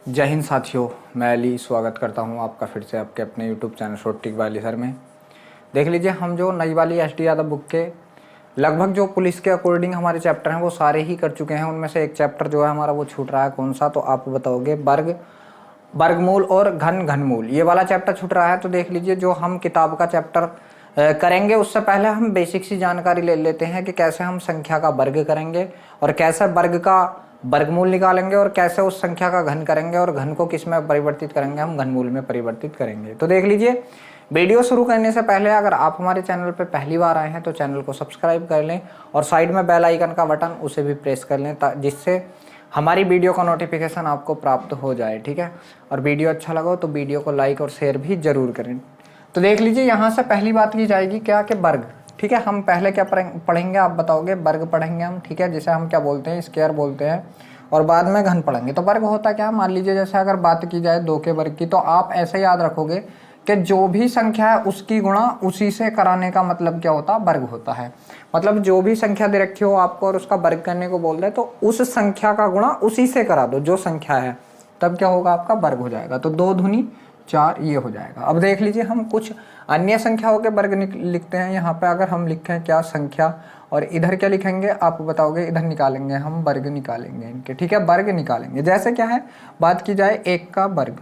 जय हिंद साथियों, मैं अली स्वागत करता हूं आपका फिर से आपके अपने YouTube चैनल शॉर्ट ट्रिक वाली सर में। देख लीजिए, हम जो नई वाली एस डी यादव बुक के लगभग जो पुलिस के अकॉर्डिंग हमारे चैप्टर हैं वो सारे ही कर चुके हैं। उनमें से एक चैप्टर जो है हमारा वो छूट रहा है, कौन सा? तो आप बताओगे, वर्गमूल और घनमूल। ये वाला चैप्टर छूट रहा है। तो देख लीजिए, जो हम किताब का चैप्टर करेंगे उससे पहले हम बेसिक सी जानकारी ले लेते हैं कि कैसे हम संख्या का वर्ग करेंगे और कैसे वर्ग का वर्गमूल निकालेंगे और कैसे उस संख्या का घन करेंगे और घन को किस में परिवर्तित करेंगे, हम घनमूल में परिवर्तित करेंगे। तो देख लीजिए, वीडियो शुरू करने से पहले अगर आप हमारे चैनल पर पहली बार आए हैं तो चैनल को सब्सक्राइब कर लें और साइड में बेल आइकन का बटन उसे भी प्रेस कर लें, जिससे हमारी वीडियो का नोटिफिकेशन आपको प्राप्त हो जाए। ठीक है, और वीडियो अच्छा लगा तो वीडियो को लाइक और शेयर भी जरूर करें। तो देख लीजिए, यहाँ से पहली बात की जाएगी क्या कि वर्ग। ठीक है, हम पहले क्या पढ़ेंगे आप बताओगे? वर्ग पढ़ेंगे हम। ठीक है, जिसे हम क्या बोलते हैं? स्क्वायर बोलते हैं। और बाद में घन पढ़ेंगे। तो वर्ग होता क्या? मान लीजिए, जैसे अगर बात की जाए 2 के वर्ग की, तो आप ऐसे याद रखोगे कि जो भी संख्या है उसकी गुणा उसी से कराने का मतलब क्या होता है? वर्ग होता है। मतलब जो भी संख्या दे रखी हो आपको और उसका वर्ग करने को बोल रहे तो उस संख्या का गुणा उसी से करा दो जो संख्या है, तब क्या होगा? आपका वर्ग हो जाएगा। तो 2 दूनी 4 ये हो जाएगा। अब देख लीजिए, हम कुछ अन्य संख्याओं के वर्ग लिखते हैं। यहाँ पे अगर हम लिखें क्या? संख्या, और इधर क्या लिखेंगे आप बताओगे? इधर निकालेंगे हम वर्ग निकालेंगे इनके। ठीक है, वर्ग निकालेंगे। जैसे क्या है, बात की जाए 1 का वर्ग,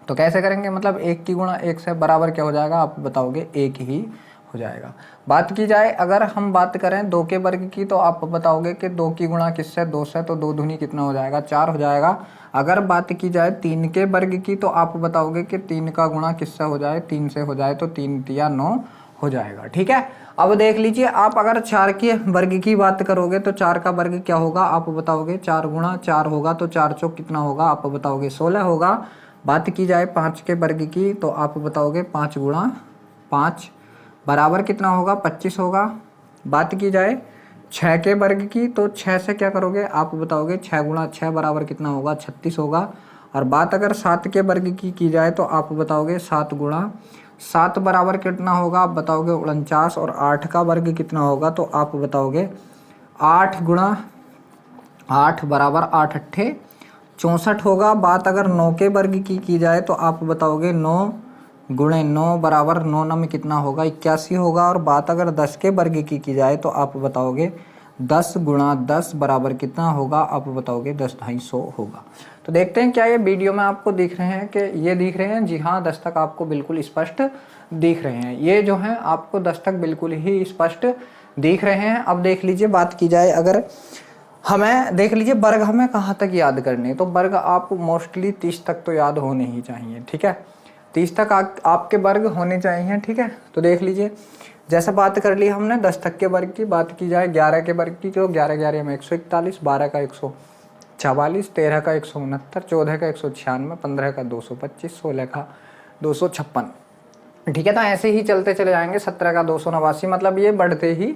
तो कैसे करेंगे? मतलब 1 की गुणा 1 से बराबर क्या हो जाएगा? आप बताओगे 1 ही हो जाएगा। बात की जाए अगर हम बात करें 2 के वर्ग की, तो आप बताओगे कि 2 की गुणा किससे? 2 से। तो 2 दूनी कितना हो जाएगा? 4 हो जाएगा। अगर बात की जाए 3 के वर्ग की, तो आप बताओगे कि 3 का गुणा किससे हो जाए? 3 से हो जाए। तो 3 तिया 9 हो जाएगा। ठीक है, अब देख लीजिए, आप अगर 4 के वर्ग की बात करोगे तो 4 का वर्ग क्या होगा? आप बताओगे 4 गुणा 4 होगा। तो 4 चौक कितना होगा? आप बताओगे 16 होगा। बात की जाए 5 के वर्ग की, तो आप बताओगे 5 गुणा 5 बराबर कितना होगा? 25 होगा। बात की जाए 6 के वर्ग की, तो 6 से क्या करोगे? आप बताओगे 6 गुणा 6 बराबर कितना होगा? 36 होगा। और बात अगर 7 के वर्ग की जाए, तो आप बताओगे 7 गुणा 7 बराबर कितना होगा? आप बताओगे 49। और 8 का वर्ग कितना होगा? तो आप बताओगे 8 गुणा 8 बराबर 8 अट्ठे 64 होगा। बात अगर 9 के वर्ग की जाए, तो आप बताओगे 9 गुणे 9 बराबर 9 9 में कितना होगा? 81 होगा। और बात अगर 10 के वर्ग की जाए, तो आप बताओगे 10 गुणा 10 बराबर कितना होगा? आप बताओगे 10 250 होगा। तो देखते हैं क्या ये वीडियो में आपको दिख रहे हैं कि ये दिख रहे हैं? जी हाँ, 10 तक आपको बिल्कुल स्पष्ट दिख रहे हैं। ये जो है आपको 10 तक बिल्कुल ही स्पष्ट दिख रहे हैं। अब देख लीजिए, बात की जाए अगर हमें, देख लीजिए, वर्ग हमें कहाँ तक याद करने? तो वर्ग आप मोस्टली 30 तक तो याद होने ही चाहिए। ठीक है, 30 तक आपके वर्ग होने चाहिए। ठीक है, तो देख लीजिए, जैसे बात कर ली हमने 10 तक के वर्ग की। बात की जाए 11 के वर्ग की, तो 11 11 में 141, 12 का 144, 13 का 169, 14 का 196, 15 का 225, 16 का 256। ठीक है, तो ऐसे ही चलते चले जाएंगे। 17 का 289, मतलब ये बढ़ते ही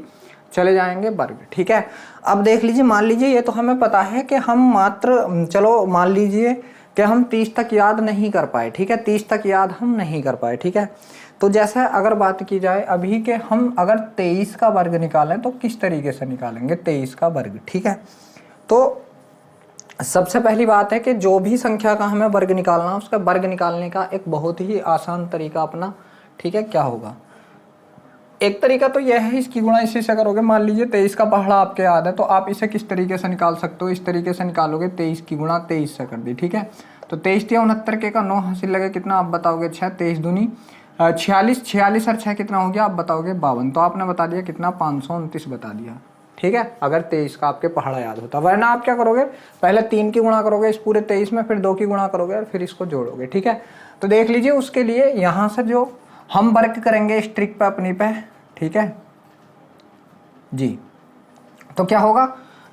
चले जाएंगे वर्ग। ठीक है, अब देख लीजिए, मान लीजिए ये तो हमें पता है कि हम मात्र, चलो मान लीजिए कि हम 30 तक याद नहीं कर पाए। ठीक है, 30 तक याद हम नहीं कर पाए। ठीक है, तो जैसे अगर बात की जाए अभी के, हम अगर 23 का वर्ग निकालें तो किस तरीके से निकालेंगे 23 का वर्ग? ठीक है, तो सबसे पहली बात है कि जो भी संख्या का हमें वर्ग निकालना, उसका वर्ग निकालने का एक बहुत ही आसान तरीका अपना। ठीक है, क्या होगा? एक तरीका तो यह है, इसकी गुणा इसी से करोगे। मान लीजिए 23 का पहाड़ा आपके याद है, तो आप इसे किस तरीके से निकाल सकते हो? इस तरीके से निकालोगे, 23 की गुणा 23 से कर दी। ठीक है, तो 23 तिया 69 के का 9 हासिल लगे कितना? आप बताओगे 6। 23 दूनी 46, 46 और 6 कितना हो गया? आप बताओगे 52। तो आपने बता दिया कितना? 529 बता दिया। ठीक है, अगर 23 का आपके पहाड़ा याद होता। वरना आप क्या करोगे? पहले 3 की गुणा करोगे इस पूरे 23 में, फिर 2 की गुणा करोगे और फिर इसको जोड़ोगे। ठीक है, तो देख लीजिए, उसके लिए यहाँ से जो हम वर्क करेंगे इस ट्रिक पे अपनी पे। ठीक है जी, तो क्या होगा?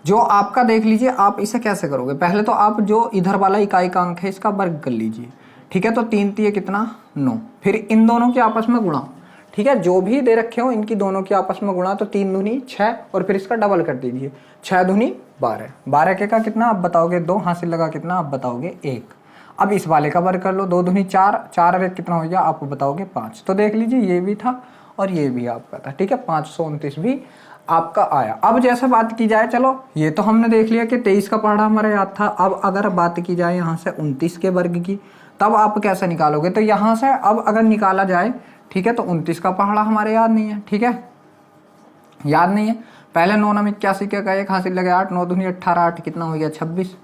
जो आपका, देख लीजिए, आप इसे कैसे करोगे? पहले तो आप जो इधर वाला इकाई का अंक है इसका वर्ग कर लीजिए। ठीक है, तो 3 तिये कितना? 9। फिर इन दोनों के आपस में गुणा। ठीक है, जो भी दे रखे हो इनकी दोनों की आपस में गुणा। तो 3 दूनी 6 और फिर इसका डबल कर दीजिए। 6 दूनी 12, 12 के का कितना? आप बताओगे 2, हासिल लगा कितना? आप बताओगे 1। अब इस वाले का वर्ग कर लो। 2 दूनी 4, 4 और 1 कितना हो गया? आप बताओगे 5। तो देख लीजिए, ये भी था और ये भी आपका था। ठीक है, 529 भी आपका आया। अब जैसे बात की जाए, चलो ये तो हमने देख लिया कि 23 का पहाड़ा हमारे याद था। अब अगर बात की जाए यहाँ से 29 के वर्ग की, तब आप कैसे निकालोगे? तो यहाँ से अब अगर निकाला जाए, ठीक है, तो 29 का पहाड़ा हमारे याद नहीं है, ठीक है, याद नहीं है। पहले 9 9 81 के का 1 हासिल लगे 8, 9 दूनी 18, 8 कितना हो गया 26,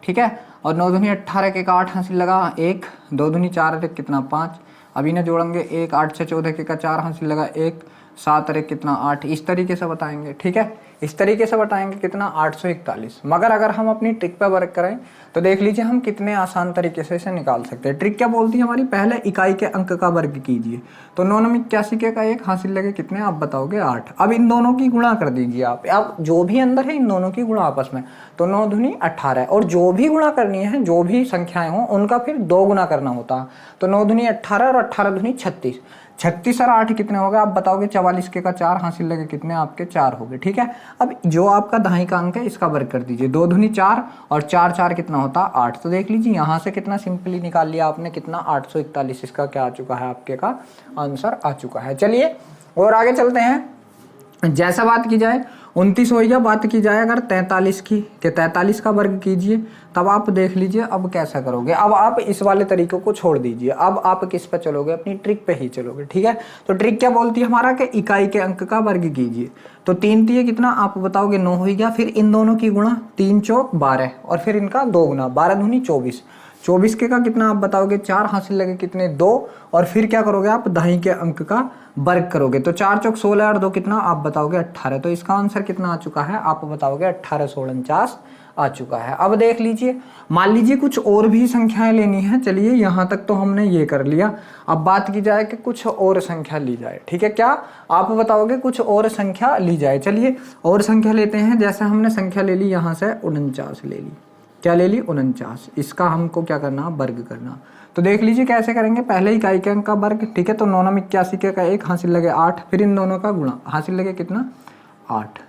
ठीक है, और 9 दूनी 18 के का 8 हासिल लगा 1, 2 दूनी 4 कितना 5, अभी ना जोड़ेंगे 1, 8 से 14 के का 4 हासिल लगा 1, 7 कितना 8, इस तरीके से बताएंगे, ठीक है, इस तरीके से बताएंगे कितना 841। मगर अगर हम अपनी ट्रिक पे वर्क करें तो देख लीजिए हम कितने आसान तरीके से इसे निकाल सकते हैं। ट्रिक क्या बोलती है हमारी? पहले इकाई के अंक का वर्ग कीजिए, तो 9 9 81 के का 1 हासिल लगे कितने, आप बताओगे 8। अब इन दोनों की गुणा कर दीजिए आप, अब जो भी अंदर है इन दोनों की गुणा आपस में, तो 9 दूनी 18, और जो भी गुणा करनी है, जो भी संख्याएं हो उनका फिर 2 गुना करना होता है, तो 9 दूनी 18 और 18 दूनी 36, 36 और 8 कितने हो गए आप बताओगे 44 के का 4 हासिल लगे कितने आपके 4 हो गए, ठीक है। अब जो आपका दहाई का अंक है इसका वर्ग कर दीजिए, 2 दूनी 4 और 4 4 कितना होता 8, तो देख लीजिए यहाँ से कितना सिंपली निकाल लिया आपने, कितना 841, इसका क्या आ चुका है आपके का आंसर आ चुका है। चलिए और आगे चलते हैं। जैसा बात की जाए 29 हो गया, बात की जाए अगर 43 की, कि 43 का वर्ग कीजिए, तब आप देख लीजिए अब कैसा करोगे। अब आप इस वाले तरीकों को छोड़ दीजिए, अब आप किस पे चलोगे? अपनी ट्रिक पे ही चलोगे, ठीक है। तो ट्रिक क्या बोलती है हमारा कि इकाई के अंक का वर्ग कीजिए, तो 3 3 कितना आप बताओगे 9 हो गया, फिर इन दोनों की गुणा 3 चौक 12 और फिर इनका 2 गुना 12 दूनी 24, 24 के का कितना आप बताओगे 4 हासिल लगे कितने 2, और फिर क्या करोगे आप दहाई के अंक का वर्ग करोगे, तो 4 चौक 16 और 2 कितना आप बताओगे 18, तो इसका आंसर कितना आ चुका है आप बताओगे 1849 आ चुका है। अब देख लीजिए, मान लीजिए कुछ और भी संख्याएं लेनी है, चलिए यहाँ तक तो हमने ये कर लिया, अब बात की जाए कि कुछ और संख्या ली जाए, ठीक है, क्या आप बताओगे कुछ और संख्या ली जाए। चलिए और संख्या लेते हैं, जैसे हमने संख्या ले ली यहाँ से 49 ले ली, क्या ले ली 49, इसका हमको क्या करना वर्ग करना, तो देख लीजिए कैसे करेंगे। पहले इकाई के अंक का वर्ग, ठीक है, तो 9 9 81 के का 1 हासिल लगे 8, फिर इन दोनों का गुणा हासिल लगे कितना 8,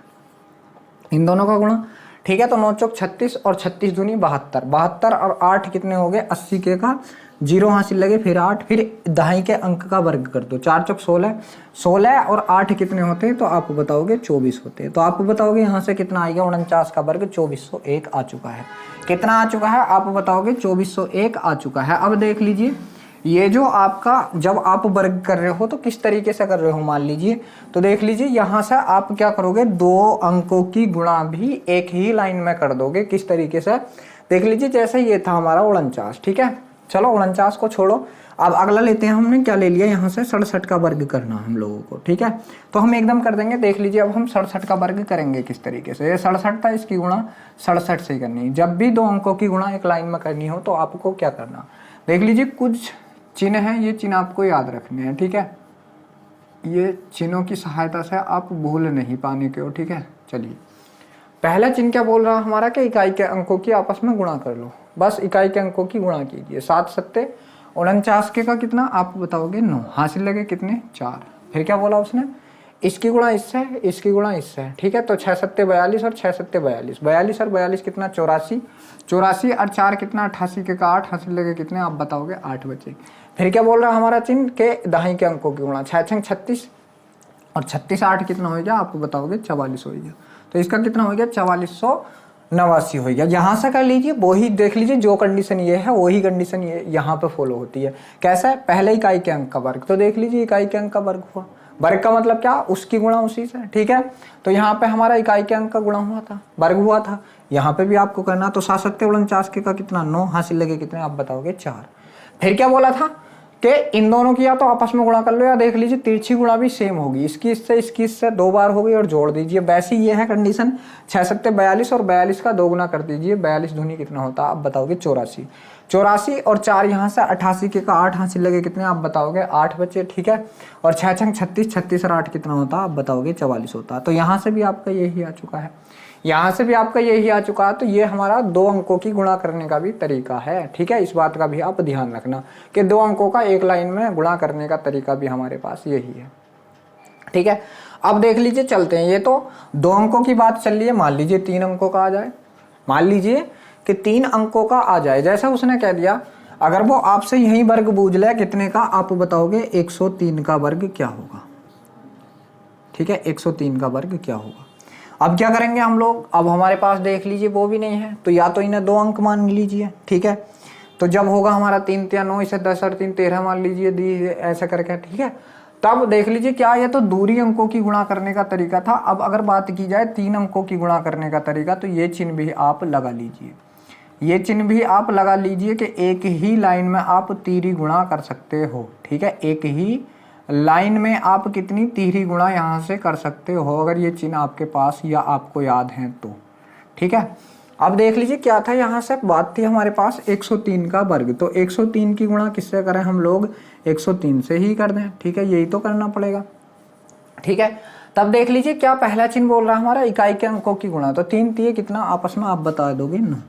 इन दोनों का गुणा, ठीक है, तो 9 चौक 36 और 36 दूनी 72, 72 और 8 कितने हो गए 80 के का 0 हासिल लगे फिर 8, फिर दहाई के अंक का वर्ग कर दो, 4 चौक 16, 16 और 8 कितने होते हैं तो आप बताओगे 24 होते हैं, तो आप बताओगे यहाँ से कितना आएगा 49 का वर्ग 2401 आ चुका है। कितना आ चुका है आप बताओगे 2401 आ चुका है। अब देख लीजिए ये जो आपका जब आप वर्ग कर रहे हो तो किस तरीके से कर रहे हो मान लीजिए, तो देख लीजिए यहाँ से आप क्या करोगे 2 अंकों की गुणा भी एक ही लाइन में कर दोगे। किस तरीके से देख लीजिए, जैसे ये था हमारा 49, ठीक है, चलो 49 को छोड़ो, अब अगला लेते हैं, हमने क्या ले लिया यहाँ से 67 का वर्ग करना हम लोगों को, ठीक है, तो हम एकदम कर देंगे। देख लीजिए अब हम 67 का वर्ग करेंगे किस तरीके से, ये 67 था, इसकी गुणा 67 से ही करनी है। जब भी 2 अंकों की गुणा एक लाइन में करनी हो तो आपको क्या करना, देख लीजिए कुछ चिन्ह हैं, ये चिन्ह आपको याद रखने हैं, ठीक है, ये चिन्हों की सहायता से आप भूल नहीं पाने के हो, ठीक है। चलिए पहला चिन्ह क्या बोल रहा हमारा कि इकाई के अंकों की आपस में गुणा कर लो, बस इकाई के अंकों की गुणा कीजिए। 7 सत्ते 49 के का कितना आप बताओगे 9 हासिल लगे कितने 4, फिर क्या बोला उसने इसकी गुणा इससे, इसकी गुणा इससे, ठीक है, तो 6 सत्ते 42 और 6 सत्ते 42, 42 और 42 कितना 84, 84 और 4 कितना 88 के का 8 हासिल लगे कितने आप बताओगे 8 बचे। फिर क्या बोल रहा है हमारा चिन्ह के दहाई के अंकों की गुणा, 6 छंग 36 और 36 8 कितना हो गया आप बताओगे 44 हो गया, तो इसका कितना हो गया 4489 हो गया। यहाँ से कर लीजिए, वही देख लीजिए जो कंडीशन ये है वही कंडीशन ये यहाँ पे फॉलो होती है। कैसा है, पहले इकाई के अंक का वर्ग, तो देख लीजिए इकाई के अंक का वर्ग हुआ, वर्ग का मतलब क्या उसकी गुणा उसी से, ठीक है, तो यहाँ पे हमारा इकाई के अंक का गुणा हुआ था, वर्ग हुआ था, यहाँ पे भी आपको करना, तो 7 सत्ते 49 के का कितना 9 हासिल लगे कितने आप बताओगे 4। फिर क्या बोला था कि इन दोनों की या तो आपस में गुणा कर लो या देख लीजिए तिरछी गुणा भी सेम होगी, इसकी इससे 2 बार हो गई और जोड़ दीजिए। वैसे ये है कंडीशन, 6 सत्ते 42 और 42 का 2 गुना कर दीजिए, 42 दूनी कितना होता आप बताओगे 84, 84 और 4 यहाँ से 88 के का 8 हासिल लगे कितने आप बताओगे 8 बचे, ठीक है, और 6 छंग 36, 36 और 8 कितना होता आप बताओगे 44 होता। तो यहाँ से भी आपका यही आ चुका है, यहाँ से भी आपका यही आ चुका है, तो ये हमारा 2 अंकों की गुणा करने का भी तरीका है, ठीक है, इस बात का भी आप ध्यान रखना कि 2 अंकों का एक लाइन में गुणा करने का तरीका भी हमारे पास यही है, ठीक है। अब देख लीजिए चलते हैं, ये तो 2 अंकों की बात चल रही है, मान लीजिए 3 अंकों का आ जाए, मान लीजिए कि 3 अंकों का आ जाए, जैसा उसने कह दिया अगर वो आपसे यही वर्ग बूझ ले कितने का आप बताओगे 103 का वर्ग क्या होगा, ठीक है, 103 का वर्ग क्या होगा। अब क्या करेंगे हम लोग, अब हमारे पास देख लीजिए वो भी नहीं है, तो या तो इन्हें 2 अंक मान लीजिए, ठीक है। तो जब होगा हमारा 3 या 9, इसे 10 और 3 13 मान लीजिए, दी ऐसा करके, ठीक है। तब देख लीजिए क्या, ये तो दूरी अंकों की गुणा करने का तरीका था। अब अगर बात की जाए 3 अंकों की गुणा करने का तरीका, तो ये चिन्ह भी आप लगा लीजिए, ये चिन्ह भी आप लगा लीजिए कि एक ही लाइन में आप तिहरी गुणा कर सकते हो, ठीक है। एक ही लाइन में आप कितनी तिहरी गुणा यहाँ से कर सकते हो, अगर ये चिन्ह आपके पास या आपको याद है तो, ठीक है। अब देख लीजिए क्या था, यहाँ से बात थी हमारे पास 103 का वर्ग, तो 103 की गुणा किससे करें हम लोग, 103 से ही कर दें, ठीक है, यही तो करना पड़ेगा, ठीक है। तब देख लीजिए क्या पहला चिन्ह बोल रहा है हमारा इकाई के अंकों की गुणा, तो 3 3 कितना आपस में आप बता दोगे 9,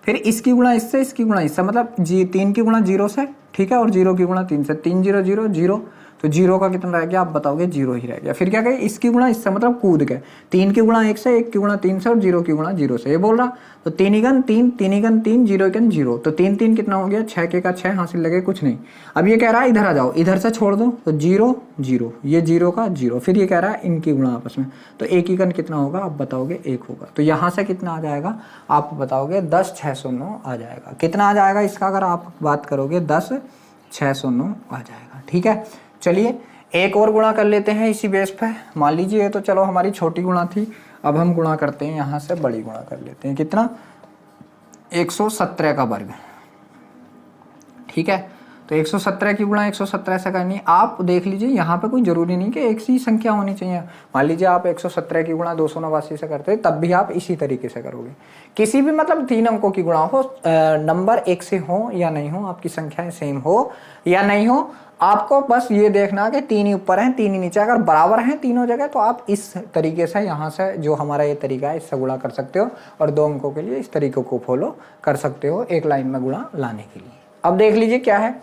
फिर इसकी गुणा इससे, इसकी गुणा इससे, मतलब 3 की गुणा 0 से, ठीक है, और 0 की गुणा 3 से, 3 0 0 0, तो 0 का कितना रह गया आप बताओगे, 0 ही रह गया। फिर क्या कहें, इसकी गुणा इससे मतलब कूद के, 3 की गुणा 1 से, 1 की गुणा 3 से, और 0 की गुणा 0 से, ये बोल रहा। तो 3 1 3, 3 1 3, 0 1 0, तो 3 3 कितना हो गया, 6 के का 6 हासिल लगे कुछ नहीं। अब ये कह रहा है इधर आ जाओ, इधर से छोड़ दो, तो 0 0, ये 0 का 0, फिर ये कह रहा है इनकी गुणा आपस में, तो 1 1 कितना होगा आप बताओगे 1 होगा। तो यहाँ से कितना आ जाएगा आप बताओगे 10 609 आ जाएगा। कितना आ जाएगा इसका अगर आप बात करोगे 10 609 आ जाएगा, ठीक है। चलिए एक और गुणा कर लेते हैं इसी बेस पे, मान लीजिए ये तो चलो हमारी छोटी गुणा थी, अब हम गुणा करते हैं यहाँ से बड़ी गुणा कर लेते हैं, कितना 117 का वर्ग, ठीक है। तो 117 की गुणा 117 से करनी, आप देख लीजिए यहाँ पे कोई जरूरी नहीं कि एक सी संख्या होनी चाहिए। मान लीजिए आप 117 की गुणा 289 से करते हैं, तब भी आप इसी तरीके से करोगे। किसी भी मतलब 3 अंकों की गुणा हो, नंबर एक से हो या नहीं हो, आपकी संख्याएं सेम हो या नहीं हो, आपको बस ये देखना कि 3 ही ऊपर हैं 3 ही नीचे, अगर बराबर हैं तीनों जगह तो आप इस तरीके से यहाँ से जो हमारा ये तरीका है इससे गुणा कर सकते हो, और 2 अंकों के लिए इस तरीके को फॉलो कर सकते हो एक लाइन में गुणा लाने के लिए। अब देख लीजिए क्या है,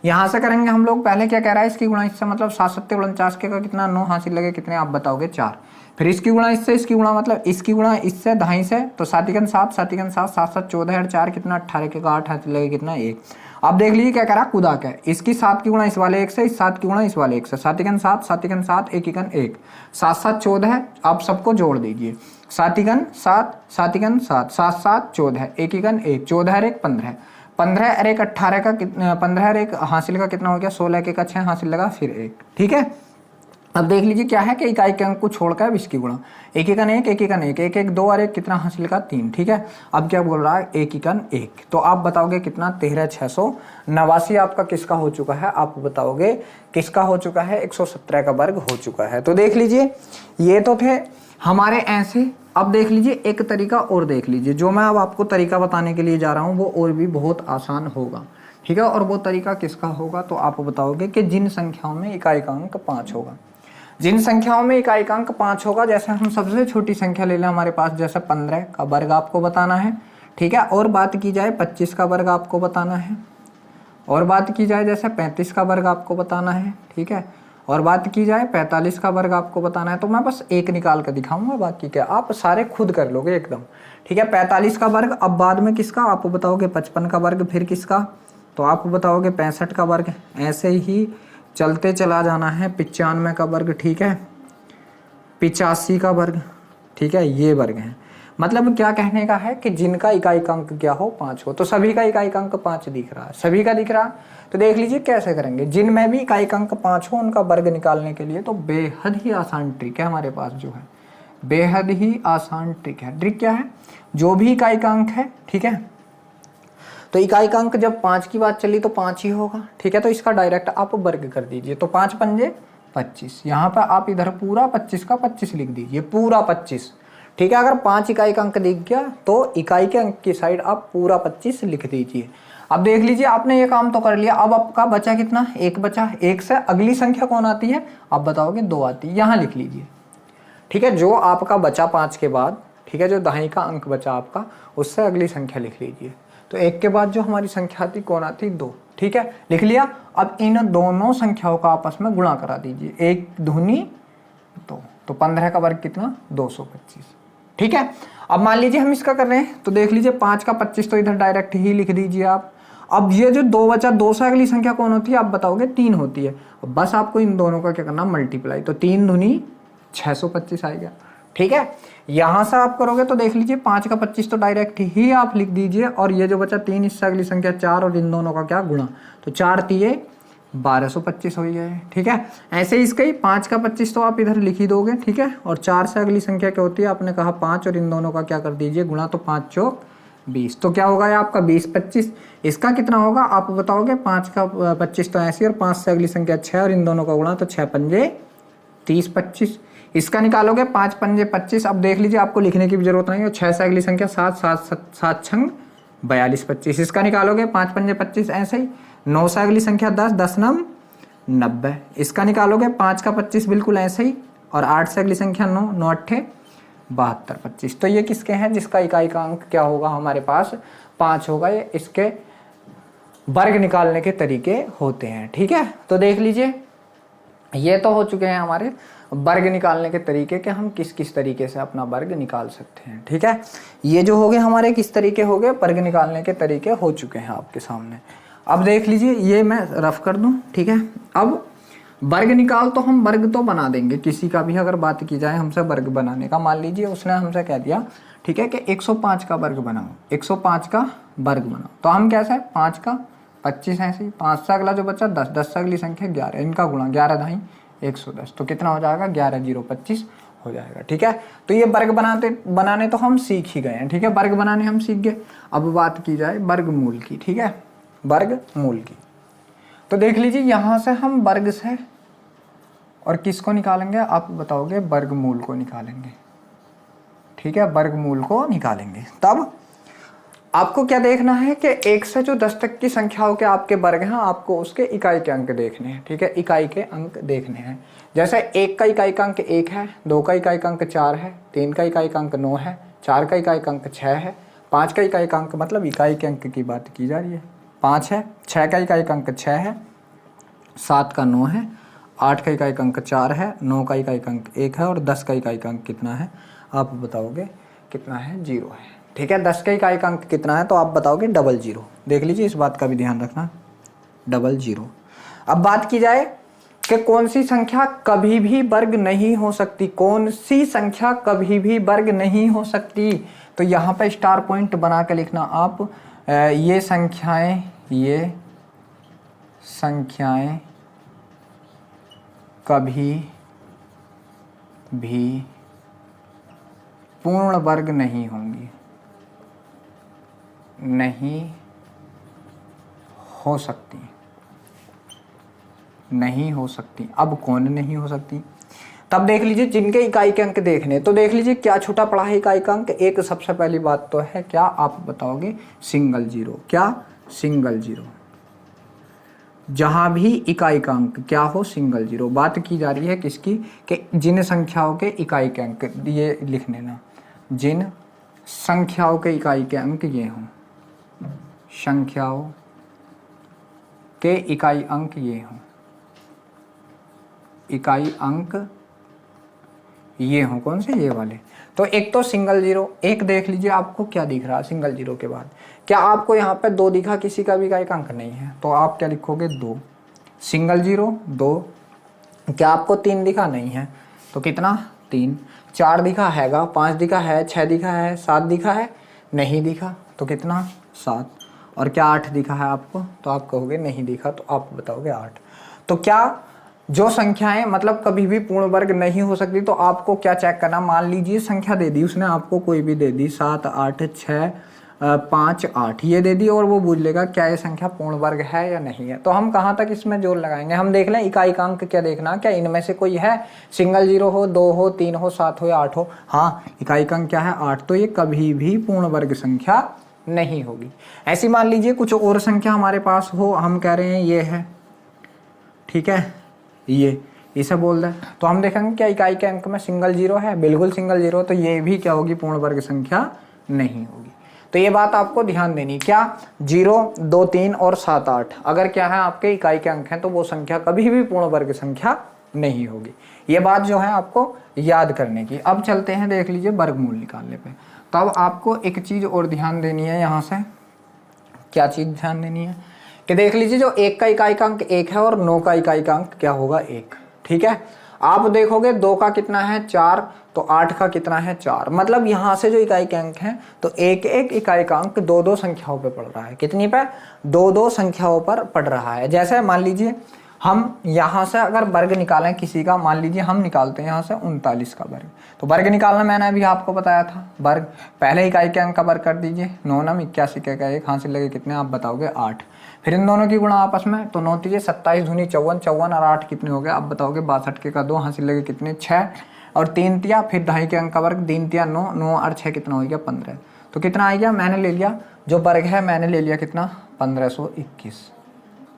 यहाँ से करेंगे हम लोग, पहले क्या कह रहा है इसकी गुणा इससे, मतलब 7 7 49 के का कितना 9 हासिल लगे कितने आप बताओगे 4, फिर इसकी गुणा इससे, इसकी गुणा मतलब इसकी गुणा इससे 2.5 से, तो 7 7 7 7 7 7 7 14 और 4 कितना 18 के का 8 हासिल लगे कितना 1। अब देख लीजिए क्या कह रहा है कुदा के, इसकी 7 की गुणा इस वाले 1 से, इस 7 की गुणा इस वाले 1 से, 7 1 7 7 1 7 1 1 1 7 7 14 है, आप सबको जोड़ दीजिए, 7 1 7 7 1 7 7 7 14 1 1 1 14 और 1 15, 15 और 1 18 का 15 और 1 हासिल का कितना हो गया 16 के का 6 हासिल लगा फिर 1, ठीक है। अब देख लीजिए क्या है कि इकाई के अंक को छोड़कर इसकी गुणा 1 1 1 1 1 1 1 1 2 और 1 कितना हासिल का 3, ठीक है। अब क्या बोल रहा है 1 1 1, तो आप बताओगे कितना 13 689 आपका किसका हो चुका है, आप बताओगे किसका हो चुका है 117 का वर्ग हो चुका है। तो देख लीजिए ये तो थे हमारे ऐसे। अब देख लीजिए एक तरीका और देख लीजिए, जो मैं अब आपको तरीका बताने के लिए जा रहा हूँ वो और भी बहुत आसान होगा, ठीक है। और वो तरीका किसका होगा, तो आप बताओगे कि जिन संख्याओं में इकाई का अंक 5 होगा, जिन संख्याओं में इकाई का अंक 5 होगा, जैसे हम सबसे छोटी संख्या ले लें हमारे पास, जैसे 15 का वर्ग आपको बताना है, ठीक है। और बात की जाए 25 का वर्ग आपको बताना है, और बात की जाए जैसे 35 का वर्ग आपको बताना है, ठीक है। और बात की जाए 45 का वर्ग आपको बताना है, तो मैं बस एक निकाल कर दिखाऊंगा, बाकी क्या आप सारे खुद कर लोगे एकदम, ठीक है। 45 का वर्ग, अब बाद में किसका आप बताओगे 55 का वर्ग, फिर किसका तो आप बताओगे 65 का वर्ग, ऐसे ही चलते चला जाना है। 95 का वर्ग, ठीक है, 85 का वर्ग, ठीक है, ये वर्ग है। मतलब क्या कहने का है कि जिनका इकाई का अंक क्या हो 5 हो, तो सभी का इकाई का अंक 5 दिख रहा है, सभी का दिख रहा है। तो देख लीजिए कैसे करेंगे, जिनमें भी इकाई का अंक 5 हो उनका वर्ग निकालने के लिए तो बेहद ही आसान ट्रिक है हमारे पास, जो है बेहद ही आसान ट्रिक है। ट्रिक क्या है, जो भी इकाई का अंक है, ठीक है, तो इकाई का अंक जब 5 की बात चली तो 5 ही होगा, ठीक है। तो इसका डायरेक्ट आप वर्ग कर दीजिए, तो 5 पंजे 25, यहाँ पर आप इधर पूरा 25 का 25 लिख दीजिए, पूरा 25, ठीक है। अगर 5 इकाई का अंक दिख गया तो इकाई के अंक की साइड आप पूरा 25 लिख दीजिए। अब देख लीजिए आपने ये काम तो कर लिया, अब आपका बचा कितना 1 बचा, 1 से अगली संख्या कौन आती है आप बताओगे 2 आती है, यहाँ लिख लीजिए, ठीक है। जो आपका बचा 5 के बाद, ठीक है, जो दहाई का अंक बचा आपका उससे अगली संख्या लिख लीजिए। तो 1 के बाद जो हमारी संख्या थी कौन आती 2, ठीक है, लिख लिया। अब इन दोनों संख्याओं का आपस में गुणा करा दीजिए, 1 दूनी 2, तो 15 का वर्ग कितना 225, ठीक है। अब मान लीजिए हम इसका कर रहे हैं, तो देख लीजिए 5 का 25 तो इधर डायरेक्ट ही लिख दीजिए आप। अब ये जो 2 बचा, 2 से अगली संख्या कौन होती है आप बताओगे 3 होती है। अब बस आपको इन दोनों का क्या करना मल्टीप्लाई, तो 3 दूनी 625 आएगा, ठीक है। यहाँ से आप करोगे तो देख लीजिए 5 का 25 तो डायरेक्ट ही आप लिख दीजिए, और ये जो बचा 3 इससे अगली संख्या 4 और इन दोनों का क्या गुणा, तो 4 तिये 1225 हो गया। ठीक है, ऐसे ही इसका ही 5 का 25 तो आप इधर लिख ही दोगे। ठीक है, और 4 से अगली संख्या क्या होती है, आपने कहा 5 और इन दोनों का क्या कर दीजिए गुणा, तो 5 चौक 20, तो क्या होगा ये आपका 20 25। इसका कितना होगा आप बताओगे, 5 का 25 तो ऐसे, और 5 से अगली संख्या 6 और इन दोनों का गुणा, तो 6 पंजे 30 25। इसका निकालोगे 5 पंजे 25। अब देख लीजिए आपको लिखने की भी जरूरत नहीं है, 6 से अगली संख्या 7 7 छंग 42 25। इसका निकालोगे 5 पंजे 25 ऐसे ही। 9 से अगली संख्या 10 10 नम 90। इसका निकालोगे 5 का 25 बिल्कुल ऐसे ही, और 8 से अगली संख्या 9 9 अट्ठे 72 25। तो ये किसके हैं, जिसका इकाई का अंक क्या होगा हमारे पास 5 होगा। ये इसके वर्ग निकालने के तरीके होते हैं। ठीक है, तो देख लीजिए ये तो हो चुके हैं हमारे वर्ग निकालने के तरीके कि हम किस किस तरीके से अपना वर्ग निकाल सकते हैं। ठीक है, ये जो हो गए हमारे किस तरीके हो गए, वर्ग निकालने के तरीके हो चुके हैं आपके सामने। अब देख लीजिए ये मैं रफ कर दूं। ठीक है, अब वर्ग निकाल तो हम वर्ग तो बना देंगे, किसी का भी अगर बात की जाए हमसे वर्ग बनाने का, मान लीजिए उसने हमसे कह दिया ठीक है कि 105 का वर्ग बनाओ, 105 का वर्ग बनाओ, तो हम कैसे 5 का 25 ऐसे ही, 5 से अगला जो बचा 10, 10 से अगली संख्या 11, इनका गुणा 11 दाई 110, तो कितना हो जाएगा 11 0 25 हो जाएगा। ठीक है, तो ये वर्ग बनाने तो हम सीख ही गए हैं। ठीक है, वर्ग बनाने हम सीख गए। अब बात की जाए वर्गमूल की। ठीक है, वर्गमूल की, तो देख लीजिए यहाँ से हम वर्ग से और किसको निकालेंगे, आप बताओगे वर्गमूल को निकालेंगे। ठीक है, वर्गमूल को निकालेंगे। तब आपको क्या देखना है कि 1 से जो 10 तक की संख्याओं के आपके वर्ग हैं, आपको उसके इकाई के अंक देखने हैं। ठीक है, इकाई के अंक देखने हैं। जैसे 1 का इकाई का अंक 1 है, 2 का इकाई का अंक 4 है, 3 का इकाई का अंक 9 है, 4 का इकाई का अंक 6 है, 5 का इकाई का अंक, मतलब इकाई के अंक की बात की जा रही है, 5 है, 6 का इकाई का अंक 6 है, 7 का 9 है, 8 का इकाई का अंक 4 है, 9 का इकाई का अंक 1 है, और 10 का इकाई का अंक कितना है, आप बताओगे कितना है, 0 है। ठीक है, 10 का इकाई का अंक कितना है, तो आप बताओगे 00। देख लीजिए, इस बात का भी ध्यान रखना, 00। अब बात की जाए कि कौन सी संख्या कभी भी वर्ग नहीं हो सकती, कौन सी संख्या कभी भी वर्ग नहीं हो सकती, तो यहाँ पे स्टार पॉइंट बना के लिखना आप, ये संख्याएं कभी भी पूर्ण वर्ग नहीं होंगी, नहीं हो सकती, नहीं हो सकती। अब कौन नहीं हो सकती, तब देख लीजिए जिनके इकाई के अंक देखने, तो देख लीजिए क्या छूटा पड़ा है इकाई का अंक। एक सबसे पहली बात तो है क्या, आप बताओगे सिंगल जीरो। क्या, सिंगल जीरो। जहां भी इकाई का अंक क्या हो, सिंगल जीरो। बात की जा रही है किसकी, कि जिन संख्याओं के इकाई के अंक, ये लिख लेना, जिन संख्याओं के इकाई के अंक ये हों, संख्याओं के इकाई अंक ये हों, इकाई अंक ये हों, कौन से, ये वाले। तो एक तो सिंगल जीरो, एक देख लीजिए आपको क्या दिख रहा है सिंगल जीरो के बाद, क्या आपको यहाँ पे 2 दिखा, किसी का भी इकाई का अंक नहीं है, तो आप क्या लिखोगे 2, सिंगल जीरो 2। क्या आपको 3 दिखा, नहीं है, तो कितना 3। 4 दिखा हैगा, 5 दिखा है, 6 दिखा है, 7 दिखा है, नहीं दिखा, तो कितना 7। और क्या 8 दिखा है आपको, तो आप कहोगे नहीं दिखा, तो आप बताओगे 8। तो क्या जो संख्याएं मतलब कभी भी पूर्ण वर्ग नहीं हो सकती, तो आपको क्या चेक करना, मान लीजिए संख्या दे दी उसने आपको, कोई भी दे दी 7 8 6 5 8 ये दे दी, और वो पूछ लेगा क्या ये संख्या पूर्ण वर्ग है या नहीं है। तो हम कहाँ तक इसमें जोर लगाएंगे, हम देख लें इकाई का अंक क्या देखना, क्या इनमें से कोई है, सिंगल जीरो हो, 2 हो, 3 हो, 7 हो या 8 हो, हाँ इकाई का अंक क्या है 8, तो ये कभी भी पूर्ण वर्ग संख्या नहीं होगी। ऐसी मान लीजिए कुछ और संख्या हमारे पास हो, हम कह रहे हैं ये है, ठीक है, ये इसे बोल दें, तो हम देखेंगे क्या इकाई के अंक में सिंगल जीरो है, बिल्कुल सिंगल जीरो, तो ये भी क्या होगी, पूर्ण वर्ग संख्या नहीं होगी। तो ये बात आपको ध्यान देनी, क्या 0 2 3 और 7 8 अगर क्या है आपके इकाई के अंक हैं, तो वो संख्या कभी भी पूर्ण वर्ग संख्या नहीं होगी। ये बात जो है आपको याद करने की। अब चलते हैं, देख लीजिए वर्गमूल निकालने पे। तो अब आपको एक चीज और ध्यान देनी है, यहाँ से क्या चीज ध्यान देनी है कि देख लीजिए जो 1 का इकाई का अंक 1 है और 9 का इकाई का अंक क्या होगा 1, ठीक है। आप देखोगे 2 का कितना है 4, तो 8 का कितना है 4, मतलब यहाँ से जो इकाई के अंक हैं तो एक एक इकाई का अंक दो दो संख्याओं पे पड़ रहा है। कितनी पे? दो दो संख्याओं पर पड़ रहा है। जैसे मान लीजिए हम यहाँ से अगर वर्ग निकालें किसी का, मान लीजिए हम निकालते हैं यहाँ से 39 का वर्ग, तो वर्ग निकालना मैंने अभी आपको बताया था। वर्ग पहले इकाई के अंक का वर्ग कर दीजिए, 9 9 81 का 1 हासिल लगे कितने आप बताओगे 8। फिर इन दोनों की गुणा आपस में, तो 9 3 27 दूनी 54, 54 और 8 कितने हो गए आप बताओगे 62 के का 2 हासिल लगे कितने 6 और 3 तिया फिर 2.5 के अंक का वर्ग 3 तिया 9, 9 और 6 कितना हो गया 15। तो कितना आ गया? मैंने ले लिया जो वर्ग है मैंने ले लिया कितना 1521।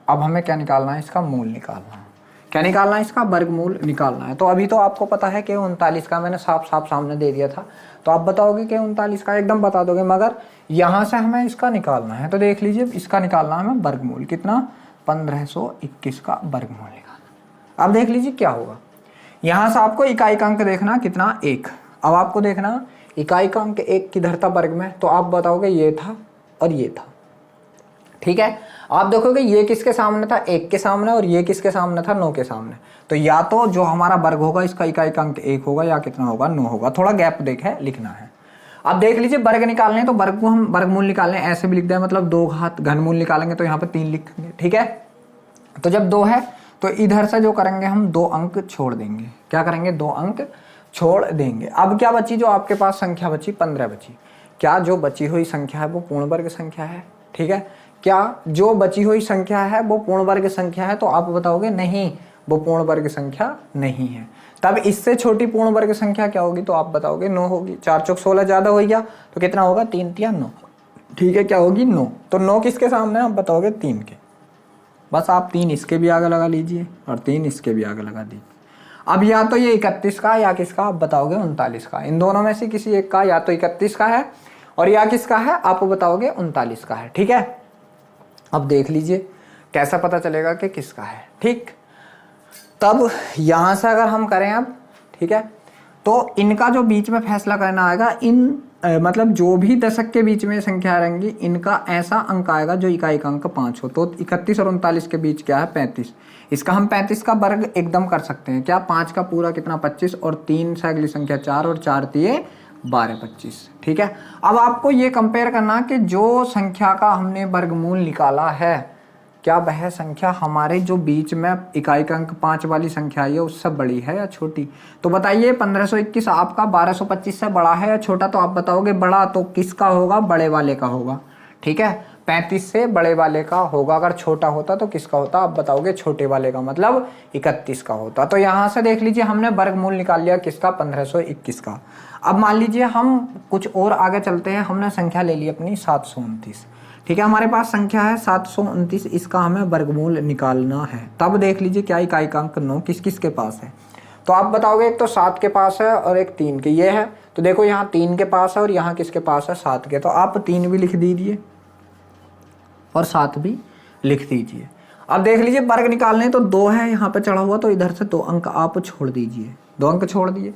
अब हमें क्या निकालना है? इसका मूल निकालना है। क्या निकालना है? इसका वर्गमूल निकालना है। तो अभी तो आपको पता है कि 39 का मैंने साफ साफ सामने दे दिया था, तो आप बताओगे कि 39 का एकदम बता दोगे, मगर यहाँ से हमें इसका निकालना है। तो देख लीजिए इसका निकालना है हमें वर्गमूल, कितना 1521 का वर्गमूल निकालना। अब देख लीजिए क्या होगा, यहाँ से आपको इकाई का अंक देखना कितना 1। अब आपको देखना इकाई का अंक 1 किधर था वर्ग में, तो आप बताओगे ये था और ये था। ठीक है, आप देखोगे ये किसके सामने था 1 के सामने और ये किसके सामने था 9 के सामने। तो या तो जो हमारा वर्ग होगा इसका इकाई का अंक 1 होगा या कितना होगा 9 होगा। थोड़ा गैप देखे लिखना है। अब देख लीजिए वर्ग निकालने, तो वर्ग को हम वर्गमूल निकालने ऐसे भी लिख दें, मतलब 2 घात घनमूल निकालेंगे तो यहाँ पे 3 लिखेंगे। ठीक है, तो जब 2 है तो इधर से जो करेंगे हम 2 अंक छोड़ देंगे। क्या करेंगे? 2 अंक छोड़ देंगे। अब क्या बची? जो आपके पास संख्या बची 15 बची। क्या जो बची हुई संख्या है वो पूर्ण वर्ग संख्या है? ठीक है, क्या जो बची हुई संख्या है वो पूर्ण वर्ग संख्या है? तो आप बताओगे नहीं, वो पूर्ण वर्ग संख्या नहीं है। तब इससे छोटी पूर्ण वर्ग संख्या क्या होगी? तो आप बताओगे 9 होगी। 4 चौक 16 ज्यादा हो गया तो कितना होगा 3 तिया 9। ठीक है, क्या होगी 9। तो 9 किसके सामने आप बताओगे 3 के। बस आप 3 इसके भी आगे लगा लीजिए और 3 इसके भी आगे लगा दीजिए। अब या तो ये 31 का या किसका आप बताओगे 39 का। इन दोनों में से किसी एक का, या तो 31 का है और या किसका है आप बताओगे 39 का है। ठीक है, अब देख लीजिए कैसा पता चलेगा कि किसका है। ठीक, तब यहां से अगर हम करें अब, ठीक है, तो इनका जो बीच में फैसला करना आएगा, इन मतलब जो भी दशक के बीच में संख्या रहेंगी इनका ऐसा अंक आएगा जो इकाई का अंक 5 हो। तो 31 और 39 के बीच क्या है 35। इसका हम 35 का वर्ग एकदम कर सकते हैं। क्या 5 का पूरा कितना 25 और 3 से अगली संख्या 4 और 4 तिये 12 25। ठीक है, अब आपको ये कंपेयर करना कि जो संख्या का हमने वर्गमूल निकाला है क्या वह संख्या हमारे जो बीच में इकाई का अंक 5 वाली संख्या है उससे बड़ी है या छोटी। तो बताइए 1521 आपका 1225 से बड़ा है या छोटा। तो आप बताओगे बड़ा, तो किसका होगा? बड़े वाले का होगा। ठीक है, 35 से बड़े वाले का होगा। अगर छोटा होता तो किसका होता? आप बताओगे छोटे वाले का, मतलब 31 का होता। तो यहाँ से देख लीजिए हमने वर्गमूल निकाल लिया किसका 1521 का। अब मान लीजिए हम कुछ और आगे चलते हैं। हमने संख्या ले ली अपनी 729। ठीक है, हमारे पास संख्या है 729, इसका हमें वर्गमूल निकालना है। तब देख लीजिए क्या इकाई का अंक 9 किस किस के पास है। तो आप बताओगे एक तो 7 के पास है और एक 3 के, ये है। तो देखो यहाँ 3 के पास है और यहाँ किसके पास है 7 के। तो आप 3 भी लिख दीजिए और 7 भी लिख दीजिए। अब देख लीजिए वर्ग निकालने, तो 2 है यहाँ पे चढ़ा हुआ, तो इधर से 2 अंक आप छोड़ दीजिए। 2 अंक छोड़ दिए।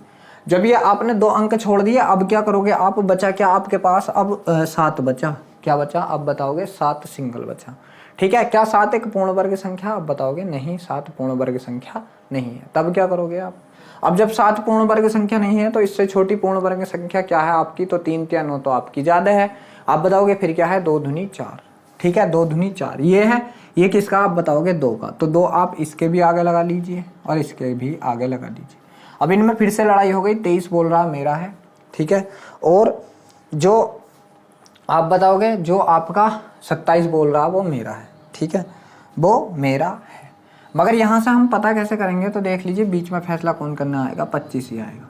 जब ये आपने 2 अंक छोड़ दिए, अब क्या करोगे आप? बचा क्या आपके पास? अब 7 बचा। क्या बचा? अब बताओगे 7 सिंगल बचा। ठीक है, क्या 7 एक पूर्ण वर्ग संख्या? आप बताओगे नहीं, 7 पूर्ण वर्ग संख्या नहीं है। तब क्या करोगे आप? अब जब 7 पूर्ण वर्ग संख्या नहीं है तो इससे छोटी पूर्ण वर्ग संख्या क्या है आपकी? तो 3 या 9 तो आपकी ज्यादा है। आप बताओगे फिर क्या है? 2 दूनी 4। ठीक है, 2 दूनी 4 ये है। ये किसका? आप बताओगे 2 का। तो 2 आप इसके भी आगे लगा लीजिए और इसके भी आगे लगा लीजिए। अब इनमें फिर से लड़ाई हो गई। 23 बोल रहा मेरा है। ठीक है, और जो आप बताओगे जो आपका 27 बोल रहा वो मेरा है। ठीक है, वो मेरा है। मगर यहाँ से हम पता कैसे करेंगे? तो देख लीजिए बीच में फैसला कौन करना आएगा? 25 ही आएगा।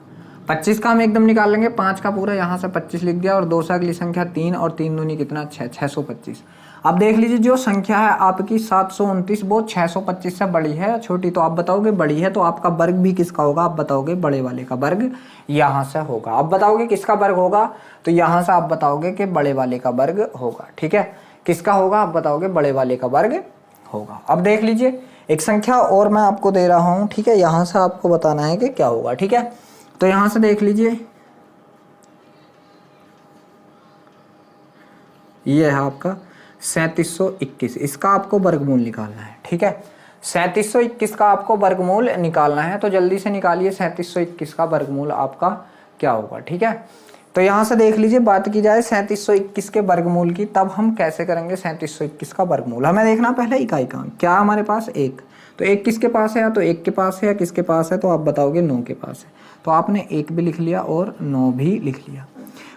25 का हम एकदम निकाल लेंगे। 5 का पूरा यहाँ से 25 लिख दिया और 2 से अगली संख्या 3 और 3 दूनी कितना 6, 625। अब देख लीजिए जो संख्या है आपकी 729 वो 625 से बड़ी है या छोटी। तो आप बताओगे बड़ी है। तो आपका वर्ग भी किसका होगा? आप बताओगे बड़े वाले का वर्ग यहाँ से होगा। आप बताओगे किसका वर्ग होगा? तो यहाँ से आप बताओगे कि बड़े वाले का वर्ग होगा। ठीक है, किसका होगा? आप बताओगे बड़े वाले का वर्ग होगा। अब देख लीजिए एक संख्या और मैं आपको दे रहा हूँ। ठीक है, यहाँ से आपको बताना है कि क्या होगा। ठीक है, तो यहाँ से देख लीजिए ये है आपका 3721। इसका आपको वर्गमूल निकालना है। ठीक है, 3721 का आपको वर्गमूल निकालना है। तो जल्दी से निकालिए 3721 का वर्गमूल आपका क्या होगा। ठीक है, तो यहाँ से देख लीजिए, बात की जाए 3721 के वर्गमूल की, तब हम कैसे करेंगे 3721 का वर्गमूल। हमें देखना पहले इकाई का क्या हमारे पास एक, तो एक किसके पास है, या तो एक के पास है या किसके पास है, तो आप बताओगे 9 के पास है। तो आपने एक भी लिख लिया और 9 भी लिख लिया।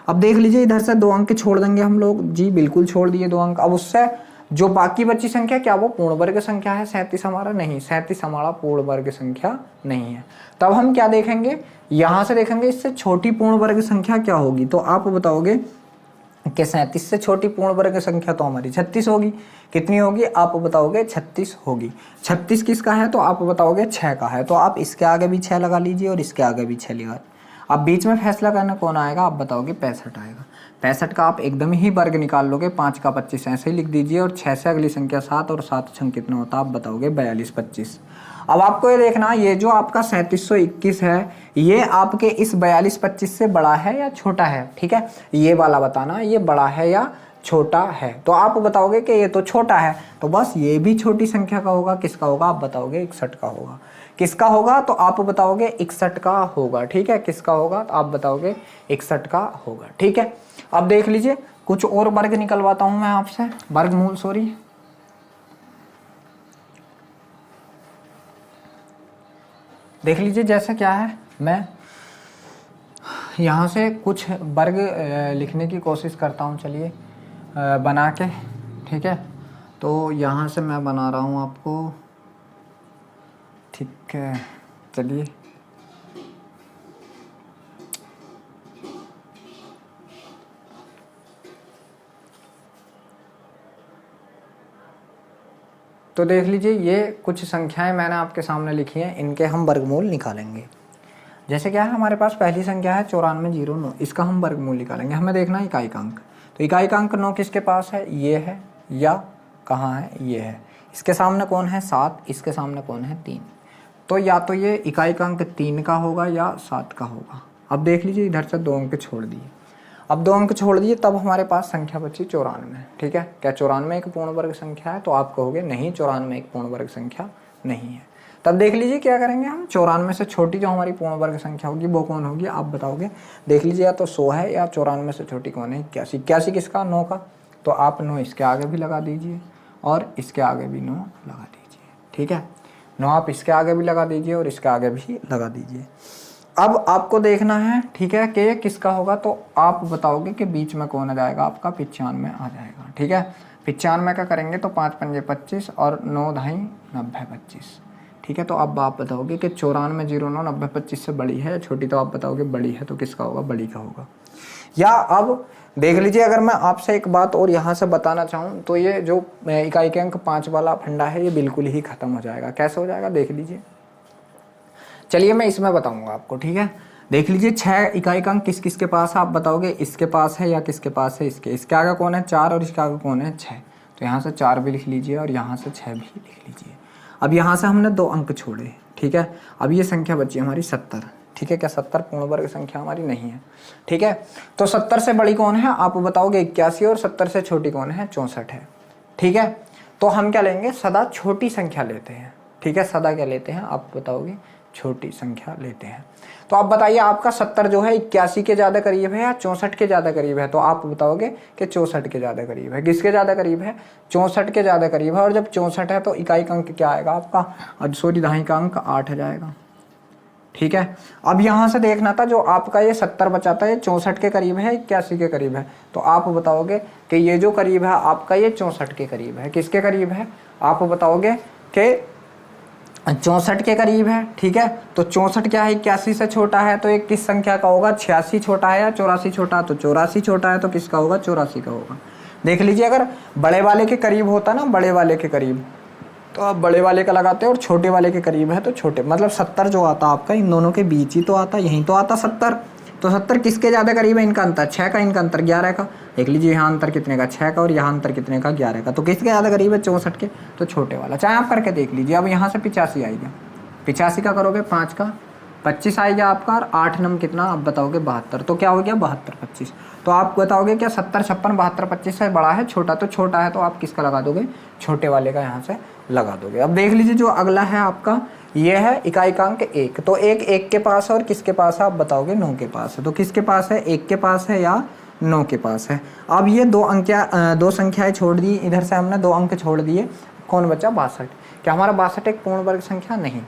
अब देख लीजिए इधर से 2 अंक छोड़ देंगे हम लोग, जी बिल्कुल छोड़ दिए 2 अंक। अब उससे जो बाकी बची संख्या, क्या वो पूर्ण वर्ग संख्या है 37 हमारा? नहीं, 37 हमारा पूर्ण वर्ग संख्या नहीं है। तब हम क्या देखेंगे, यहां से देखेंगे इससे छोटी पूर्ण वर्ग संख्या क्या होगी। तो आप बताओगे कि 37 से छोटी पूर्ण वर्ग संख्या तो हमारी 36 होगी। कितनी होगी आप बताओगे? 36 होगी। 36 किसका है? तो आप बताओगे 6 का है। तो आप इसके आगे भी 6 लगा लीजिए और इसके आगे भी 6 लगा। अब बीच में फैसला करना कौन आएगा, आप बताओगे 65 आएगा। 65 का आप एकदम ही वर्ग निकाल लोगे, 5 का 25 ऐसे ही लिख दीजिए, और 6 से अगली संख्या 7, और 7 छंग कितना होता है आप बताओगे? 42 25। अब आपको ये देखना, ये जो आपका 3721 है, ये आपके इस 42 25 से बड़ा है या छोटा है। ठीक है, ये वाला बताना, ये बड़ा है या छोटा है। तो आप बताओगे कि ये तो छोटा है, तो बस ये भी छोटी संख्या का होगा। किसका होगा आप बताओगे? 61 का होगा। किसका होगा? तो आप बताओगे 61 का होगा। ठीक है, किसका होगा? तो आप बताओगे 61 का होगा। ठीक है, अब देख लीजिए कुछ और वर्ग निकलवाता हूं मैं आपसे, वर्गमूल सॉरी। देख लीजिए जैसे क्या है, मैं यहाँ से कुछ वर्ग लिखने की कोशिश करता हूँ, चलिए बना के। ठीक है, तो यहाँ से मैं बना रहा हूँ आपको। ठीक है, चलिए तो देख लीजिए, ये कुछ संख्याएं मैंने आपके सामने लिखी हैं, इनके हम वर्गमूल निकालेंगे। जैसे क्या है, हमारे पास पहली संख्या है 9409, इसका हम वर्गमूल निकालेंगे। हमें देखना है इकाई का अंक। तो इकाई का अंक 9 किसके पास है? ये है, या कहाँ है? ये है। इसके सामने कौन है? 7। इसके सामने कौन है? 3। तो या तो ये इकाई का अंक 3 का होगा या 7 का होगा। अब देख लीजिए इधर से 2 अंक छोड़ दिए। अब 2 अंक छोड़ दिए, तब हमारे पास संख्या बची 94। ठीक है, क्या 94 एक पूर्ण वर्ग संख्या है? तो आप कहोगे नहीं, 94 एक पूर्ण वर्ग संख्या नहीं है। तब देख लीजिए क्या करेंगे हम, 94 से छोटी जो हमारी पूर्ण वर्ग संख्या होगी वो कौन होगी आप बताओगे? देख लीजिए, या तो 100 है, या 94 से छोटी कौन है? 81। 81 किसका? 9 का। तो आप 9 इसके आगे भी लगा दीजिए और इसके आगे भी 9 लगा दीजिए। ठीक है, 9 आप इसके आगे भी लगा दीजिए और इसके आगे भी लगा दीजिए। अब आपको देखना है, ठीक है, कि ये किसका होगा। तो आप बताओगे कि बीच में कौन आ जाएगा आपका? 95 आ जाएगा। ठीक है, 95 का करेंगे तो 5 पंजे 25 और 9 ढाई 90 25। ठीक है, तो अब आप बताओगे कि 94 09 90 25 से बड़ी है या छोटी? तो आप बताओगे बड़ी है, तो किसका होगा? बड़ी का होगा। या अब देख लीजिए, अगर मैं आपसे एक बात और यहाँ से बताना चाहूँ, तो ये जो इकाई के अंक 5 वाला फंडा है, ये बिल्कुल ही खत्म हो जाएगा। कैसे हो जाएगा देख लीजिए, चलिए मैं इसमें बताऊंगा आपको। ठीक है, देख लीजिए 6 इकाई का अंक किस किस के पास है आप बताओगे? इसके पास है या किसके पास है? इसके आगे कौन है? 4, और इसके आगे कौन है? 6। तो यहाँ से 4 भी लिख लीजिए और यहाँ से 6 भी लिख लीजिए। अब यहाँ से हमने 2 अंक छोड़े। ठीक है, अब ये संख्या बची हमारी 70। ठीक है, क्या 70 पूर्ण वर्ग संख्या हमारी नहीं है? ठीक है, तो 70 से बड़ी कौन है आप बताओगे? 81, और 70 से छोटी कौन है? 64 है। ठीक है, तो हम क्या लेंगे? सदा छोटी संख्या लेते हैं। ठीक है, सदा क्या लेते हैं आप बताओगे? छोटी संख्या लेते हैं। तो आप बताइए, आपका 70 जो है 81 के ज़्यादा करीब है या 64 के ज़्यादा करीब है? तो आप बताओगे कि 64 के ज़्यादा करीब है। किसके ज़्यादा करीब है? 64 के ज़्यादा करीब है। और जब 64 है तो इकाई का अंक क्या आएगा आपका? सॉरी, दहाई का अंक 8 आ जाएगा। ठीक है, अब यहाँ से देखना था, जो आपका ये 70 बचा था, ये 64 के करीब है 81 के करीब है? तो आप बताओगे कि ये जो करीब है आपका, ये 64 के करीब है। किसके करीब है? आप बताओगे कि 64 के करीब है। ठीक है, तो 64 क्या है? 81 से छोटा है, तो एक किस संख्या का होगा? 86 छोटा है या 84 छोटा? तो 84 छोटा है, तो किसका होगा? 84 का होगा। देख लीजिए, अगर बड़े वाले के करीब होता ना, बड़े वाले के करीब, तो आप बड़े वाले का लगाते और छोटे वाले के करीब है तो छोटे, मतलब 70 जो आता आपका इन दोनों के बीच ही तो आता, यहीं तो आता 70। तो 70 किसके ज़्यादा करीब है? इनका अंतर 6 का, इनका अंतर 11 का। देख लीजिए, यहाँ अंतर कितने का? 6 का, और यहाँ अंतर कितने का? 11 का। तो किसके ज़्यादा करीब है? 64 के। तो छोटे वाला, चाहे आप करके देख लीजिए। अब यहाँ से 85 आएगा। 85 का करोगे 5 का 25 आएगा आपका, और 8 नम कितना आप बताओगे? 72। तो क्या हो गया? 72 25। तो आप बताओगे क्या 70 56 72 25 से बड़ा है छोटा? तो छोटा है, तो आप किसका लगा दोगे? छोटे वाले का यहाँ से लगा दोगे। अब देख लीजिए, जो अगला है आपका ये है इकाइकांक 1, तो एक के पास है और किसके पास है आप बताओगे 9 के पास है। तो किसके पास है, 1 के पास है या 9 के पास है। अब ये दो संख्याएं छोड़ दी, इधर से हमने 2 अंक छोड़ दिए, कौन बचा 62। क्या हमारा 62 एक पूर्ण वर्ग संख्या, नहीं।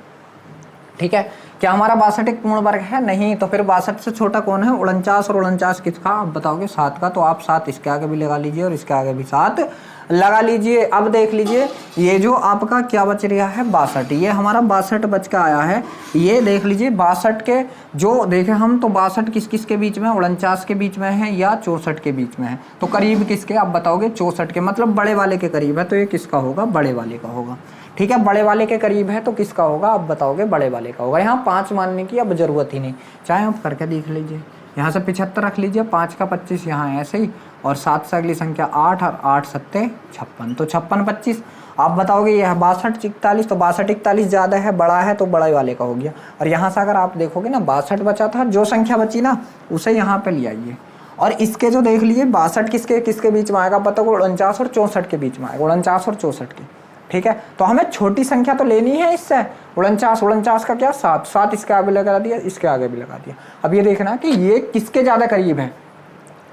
ठीक है, क्या हमारा 62 एक पूर्ण वर्ग है, नहीं। तो फिर 62 से छोटा कौन है, 49, और 49 किसका आप बताओगे 7 का। तो आप 7 इसके आगे भी लगा लीजिए और इसके आगे भी 7 लगा लीजिए। अब देख लीजिए ये जो आपका क्या बच रहा है 62, ये हमारा 62 बच के आया है। ये देख लीजिए 62 के जो देखे हम, तो 62 किस किस के बीच में, 49 के बीच में है या 64 के बीच में है। तो करीब किसके आप बताओगे 64 के, मतलब बड़े वाले के करीब है। तो ये किसका होगा, बड़े वाले का होगा। ठीक है, बड़े वाले के करीब है तो किसका होगा आप बताओगे, बड़े वाले का होगा। यहाँ 5 मानने की अब जरूरत ही नहीं, चाहे आप करके देख लीजिए। यहाँ से 75 रख लीजिए, 5 का 25 यहाँ ऐसे ही, और 7 से अगली संख्या 8 और 8 सत्ते 56, तो 56 25 आप बताओगे यह 62 41, तो 62 41 ज़्यादा है, बड़ा है, तो बड़े वाले का हो गया। और यहाँ से अगर आप देखोगे ना 62 बचा था, जो संख्या बची ना उसे यहाँ पे ले आइए। और इसके जो देख लीजिए 62 किसके किसके बीच में आएगा पता को, 49 और 64 के बीच में आएगा, 49 और 64 के। ठीक है, तो हमें छोटी संख्या तो लेनी है इससे, 49 का क्या 7 इसके आगे लगा दिया, इसके आगे भी लगा दिया। अब ये देखना कि ये किसके ज़्यादा करीब है,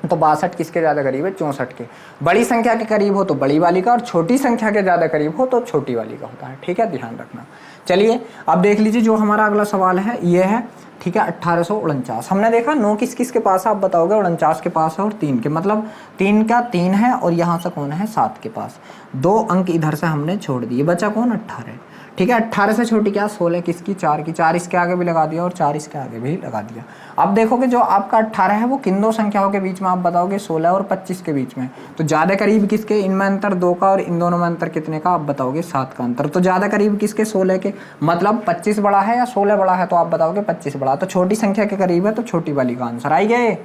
तो 62 किसके ज़्यादा करीब है 64 के। बड़ी संख्या के करीब हो तो बड़ी वाली का, और छोटी संख्या के ज़्यादा करीब हो तो छोटी वाली का होता है। ठीक है, ध्यान रखना। चलिए अब देख लीजिए जो हमारा अगला सवाल है ये है, ठीक है 1849। हमने देखा 9 किस किस के पास है आप बताओगे, 49 के पास है और 3 के, मतलब 3 का 3 है, और यहाँ से कौन है 7 के पास। 2 अंक इधर से हमने छोड़ दिए, बचा कौन 18। ठीक है, 18 से छोटी क्या 16 किसकी, 4 की, 4 इसके आगे भी लगा दिया और 4 इसके आगे भी लगा दिया। अब देखोगे जो आपका 18 है वो किन दो संख्याओं के बीच में आप बताओगे, 16 और 25 के बीच में। तो ज़्यादा करीब किसके, इनमें अंतर 2 का, और इन दोनों में अंतर कितने का आप बताओगे 7 का अंतर। तो ज़्यादा करीब किसके 16 के, मतलब 25 बड़ा है या 16 बड़ा है, तो आप बताओगे 25 बड़ा। तो छोटी संख्या के करीब है तो छोटी वाली का आंसर आई गए।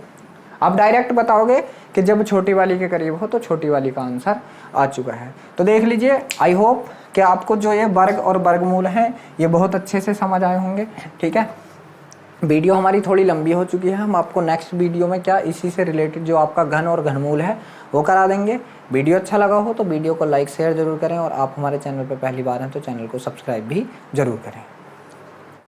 आप डायरेक्ट बताओगे कि जब छोटी वाली के करीब हो तो छोटी वाली का आंसर आ चुका है। तो देख लीजिए, आई होप कि आपको जो ये वर्ग और वर्गमूल हैं ये बहुत अच्छे से समझ आए होंगे। ठीक है, वीडियो हमारी थोड़ी लंबी हो चुकी है, हम आपको नेक्स्ट वीडियो में क्या इसी से रिलेटेड जो आपका घन और घनमूल है वो करा देंगे। वीडियो अच्छा लगा हो तो वीडियो को लाइक शेयर जरूर करें, और आप हमारे चैनल पर पहली बार हैं तो चैनल को सब्सक्राइब भी जरूर करें।